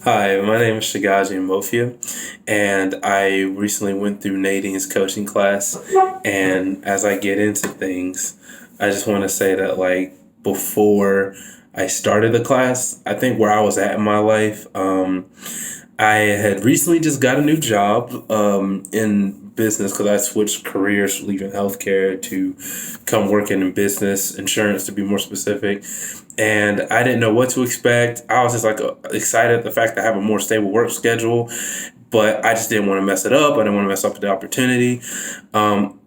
Hi, my name is Chigozie, and I recently went through Nadine's coaching class. And as I get into things, I just want to say that, like, before I started the class, I think where I was at in my life, I had recently just got a new job in business because I switched careers, leaving healthcare to come working in business, insurance to be more specific. And I didn't know what to expect. I was just like excited at the fact that I have a more stable work schedule, but I just didn't want to mess it up. I didn't want to mess up the opportunity. Around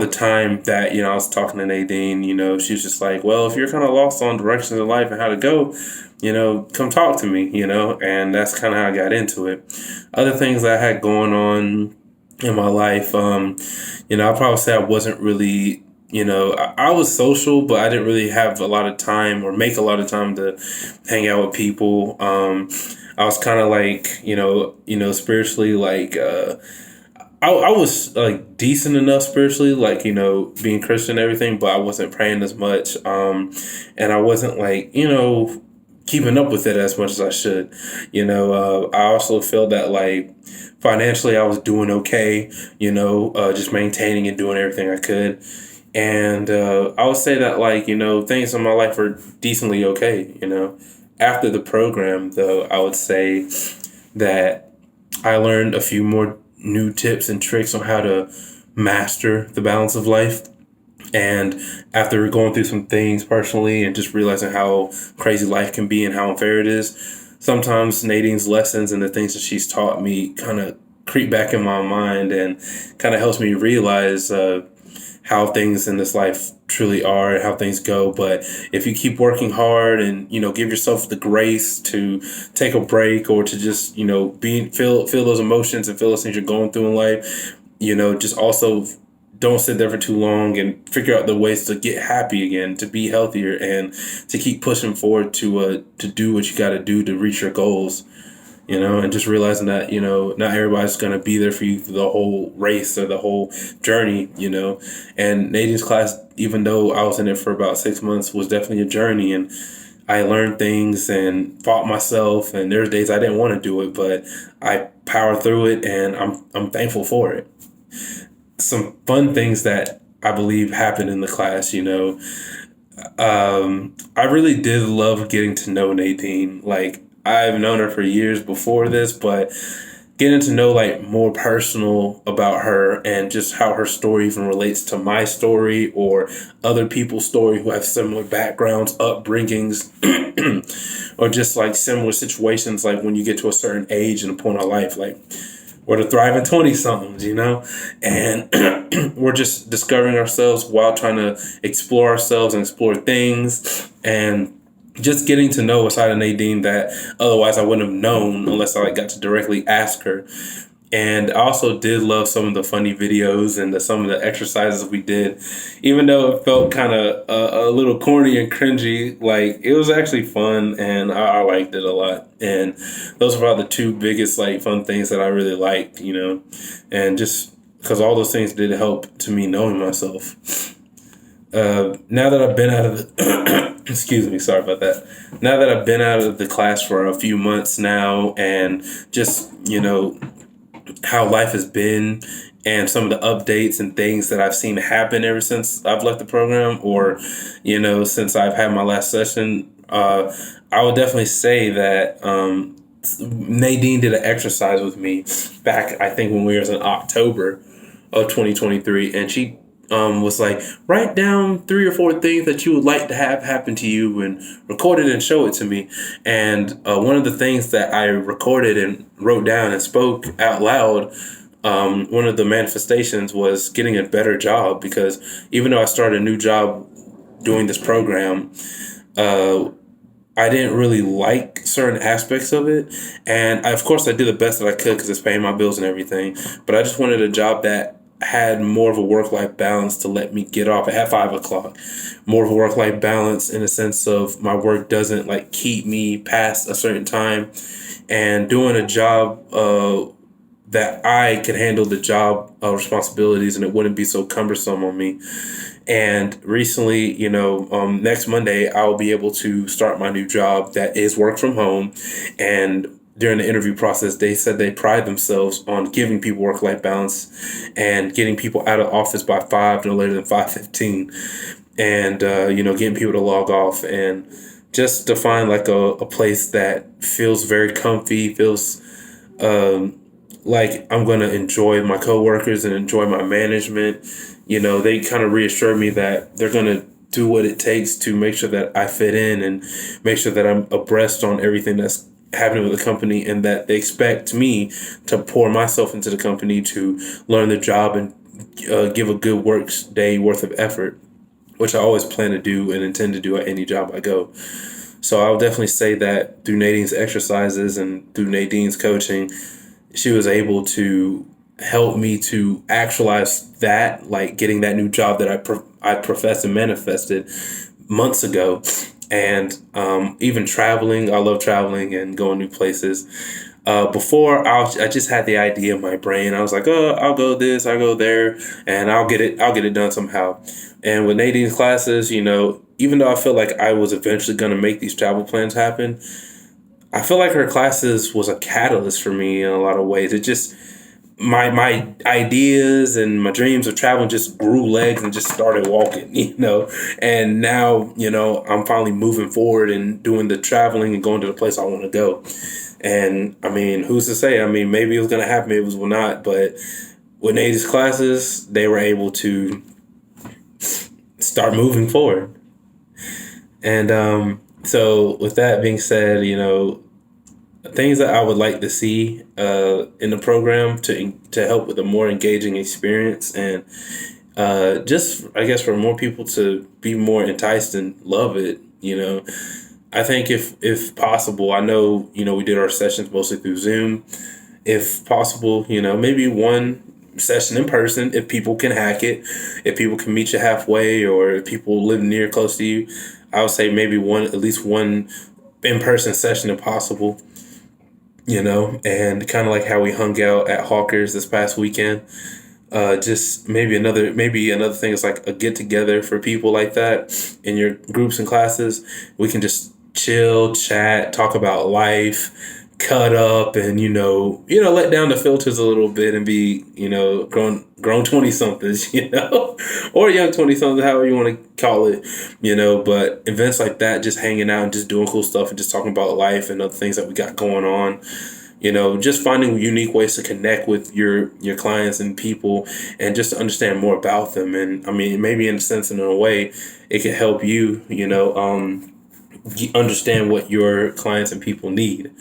the time that, I was talking to Nadine, she was just like, well, if you're kind of lost on directions in life and how to go, come talk to me, and that's kind of how I got into it. Other things that I had going on in my life, I probably say I wasn't really, I was social, but I didn't really have a lot of time or make a lot of time to hang out with people. I was kind of like, spiritually, like, I was like decent enough spiritually, like, being Christian and everything, but I wasn't praying as much. And I wasn't like, keeping up with it as much as I should. I also feel that like financially I was doing okay, just maintaining and doing everything I could. And I would say that like, things in my life are decently okay, After the program, though, I would say that I learned a few more new tips and tricks on how to master the balance of life. And after going through some things personally and just realizing how crazy life can be and how unfair it is, sometimes Nadine's lessons and the things that she's taught me kind of creep back in my mind and kind of helps me realize how things in this life truly are and how things go. But if you keep working hard and, give yourself the grace to take a break or to just, feel those emotions and feel those things you're going through in life, just also don't sit there for too long and figure out the ways to get happy again, to be healthier and to keep pushing forward to do what you got to do to reach your goals, and just realizing that, not everybody's going to be there for you through the whole race or the whole journey, and Nadine's class, even though I was in it for about 6 months, was definitely a journey. And I learned things and fought myself, and there's days I didn't want to do it, but I powered through it, and I'm thankful for it. Some fun things that I believe happened in the class, I really did love getting to know Nadine. Like, I've known her for years before this, but getting to know like more personal about her and just how her story even relates to my story or other people's story who have similar backgrounds, upbringings, or just like similar situations, like when you get to a certain age and a point of life, like we're the thriving 20 somethings, and we're just discovering ourselves while trying to explore ourselves and explore things and just getting to know a side of Nadine that otherwise I wouldn't have known unless I like got to directly ask her. And I also did love some of the funny videos and some of the exercises we did, even though it felt kind of a little corny and cringy. Like, it was actually fun, and I liked it a lot. And those were probably the two biggest like fun things that I really liked, and just because all those things did help to me knowing myself. Now that I've been out of the excuse me, sorry about that. Now that I've been out of the class for a few months now, and just how life has been and some of the updates and things that I've seen happen ever since I've left the program or, since I've had my last session, I would definitely say that Nadine did an exercise with me back, I think, when we was in October of 2023. And she was like, write down 3 or 4 things that you would like to have happen to you and record it and show it to me. And one of the things that I recorded and wrote down and spoke out loud, one of the manifestations was getting a better job, because even though I started a new job doing this program, I didn't really like certain aspects of it. And of course, I did the best that I could because it's paying my bills and everything. But I just wanted a job that had more of a work-life balance to let me get off at 5 o'clock. More of a work-life balance in the sense of my work doesn't like keep me past a certain time. And doing a job that I could handle the job responsibilities and it wouldn't be so cumbersome on me. And recently, next Monday, I'll be able to start my new job that is work from home. And during the interview process, they said they pride themselves on giving people work-life balance and getting people out of office by 5, no later than 5:15, and getting people to log off and just to find like a place that feels very comfy, feels like I'm going to enjoy my coworkers and enjoy my management. They kind of reassure me that they're going to do what it takes to make sure that I fit in and make sure that I'm abreast on everything that's happening with the company, and that they expect me to pour myself into the company to learn the job and give a good work day worth of effort, which I always plan to do and intend to do at any job I go. So I'll definitely say that through Nadine's exercises and through Nadine's coaching, she was able to help me to actualize that, like getting that new job that I professed and manifested months ago. And even traveling, I love traveling and going new places. Before I just had the idea in my brain. I was like, oh, I'll go this, I'll go there, and I'll get it done somehow. And with Nadine's classes, even though I feel like I was eventually going to make these travel plans happen, I feel like her classes was a catalyst for me in a lot of ways. It just my ideas and my dreams of traveling just grew legs and just started walking, And now, I'm finally moving forward and doing the traveling and going to the place I want to go. And I mean, who's to say? I mean, maybe it was going to happen, maybe it was not. But with Nadine's classes, they were able to start moving forward. And so with that being said, things that I would like to see in the program to help with a more engaging experience, and just I guess for more people to be more enticed and love it. I think if possible, I know we did our sessions mostly through Zoom. If possible, maybe one session in person if people can hack it, if people can meet you halfway, or if people live near close to you. I would say maybe at least one in-person session if possible. And kind of like how we hung out at Hawkers this past weekend. Just maybe another thing is like a get together for people like that in your groups and classes. We can just chill, chat, talk about life, cut up, and let down the filters a little bit and be grown 20-somethings, or young 20-somethings, however you want to call it, But events like that, just hanging out and just doing cool stuff and just talking about life and other things that we got going on. Just finding unique ways to connect with your clients and people, and just to understand more about them. And I mean, maybe in a sense, and in a way, it can help you, understand what your clients and people need.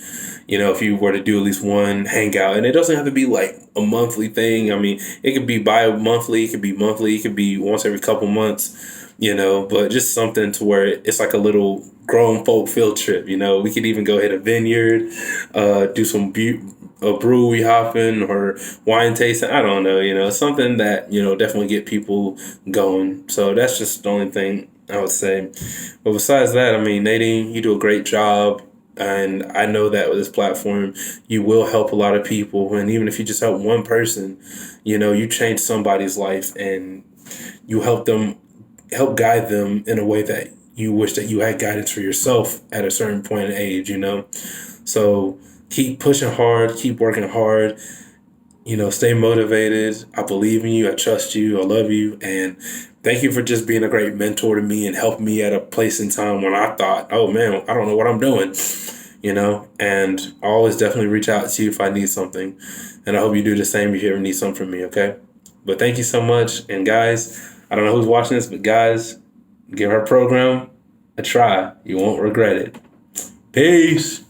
If you were to do at least one hangout, and it doesn't have to be like a monthly thing. I mean, it could be bi-monthly, it could be monthly, it could be once every couple months, but just something to where it's like a little grown folk field trip. We could even go hit a vineyard, do some brewery hopping or wine tasting. I don't know, something that, definitely get people going. So that's just the only thing I would say. But besides that, I mean, Nadine, you do a great job. And I know that with this platform, you will help a lot of people. And even if you just help one person, you change somebody's life, and you help guide them in a way that you wish that you had guidance for yourself at a certain point in age, So keep pushing hard, keep working hard, stay motivated. I believe in you. I trust you. I love you. And thank you for just being a great mentor to me and helping me at a place in time when I thought, oh man, I don't know what I'm doing, and I always definitely reach out to you if I need something. And I hope you do the same if you ever need something from me, okay? But thank you so much. And guys, I don't know who's watching this, but guys, give her program a try. You won't regret it. Peace.